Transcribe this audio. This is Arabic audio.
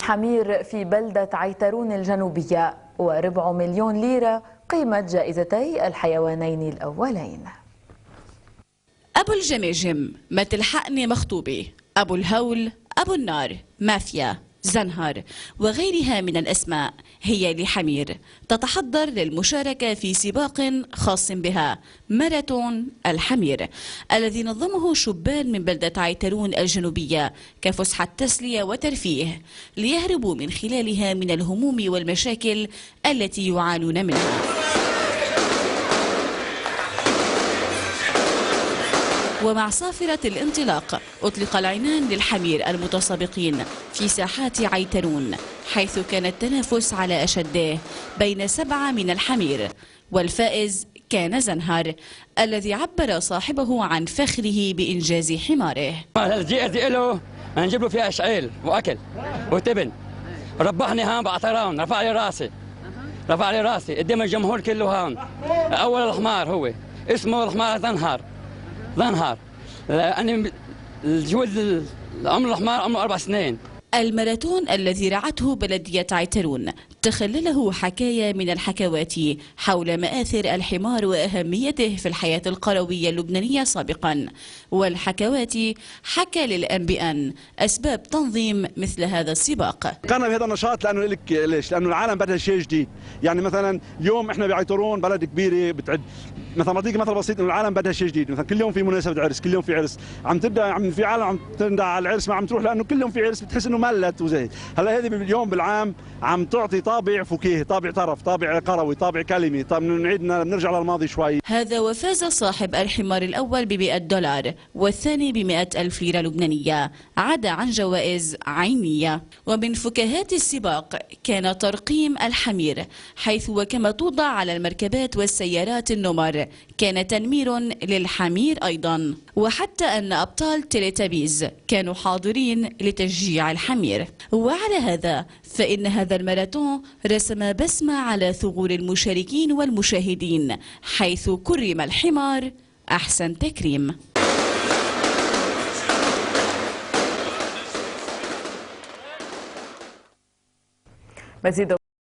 للحمير في بلدة عيترون الجنوبية، وربع مليون ليرة قيمة جائزتي الحيوانين الأولين. أبو الجماجم، ما تلحقني مخطوبة، أبو الهول، أبو النار، مافيا، زنهر وغيرها من الأسماء هي لحمير تتحضر للمشاركة في سباق خاص بها، ماراثون الحمير، الذي نظمه شبان من بلدة عيترون الجنوبية كفسحة تسلية وترفيه ليهربوا من خلالها من الهموم والمشاكل التي يعانون منها. ومع صافرة الانطلاق أطلق العنان للحمير المتسابقين في ساحات عيترون، حيث كان التنافس على أشده بين 7 من الحمير، والفائز كان زنهر الذي عبر صاحبه عن فخره بإنجاز حماره. الجائزة له نجيب له فيها شعيل وأكل وتبن، ربحني هان بعطران، رفع لي راسي قدام الجمهور كله هان. أول الحمار هو اسمه الحمار زنهر، لأني الجوز العمر الحمار عمره 4 سنين. الماراثون الذي رعته بلدية عيترون تخلله حكاية من الحكوات حول مآثر الحمار وأهميته في الحياة القروية اللبنانية سابقا، والحكوات حكى للأنبئان أسباب تنظيم مثل هذا السباق. قررنا بهذا النشاط لأنه ليش؟ لأنه العالم بدها شيء جديد، يعني مثلا اليوم احنا بعيترون بلد كبيرة بتعد مثلا بعطيك مثل بسيط انه العالم بدها شيء جديد، مثلا كل يوم في مناسبة عرس، كل يوم في عرس، في عالم عم تندع على العرس ما عم تروح لأنه كل يوم في عرس، بتحس انه ملت وزي هلا. هذه اليوم بالعام عم تعطي طابع فكاهي، طابع طرف، طابع قروي، طابع كلمي، بنرجع للماضي شوي. هذا وفاز صاحب الحمار الأول ب$100 والثاني ب100,000 ليرة لبنانية، عدا عن جوائز عينية. ومن فكاهات السباق كان ترقيم الحمير، حيث وكما توضع على المركبات والسيارات النمر كان تنمير للحمير أيضا، وحتى أن أبطال تيليتابيز كانوا حاضرين لتشجيع الحمير. وعلى هذا فإن هذا الماراثون رسم بسمة على ثغور المشاركين والمشاهدين، حيث كرم الحمار أحسن تكريم. مزيد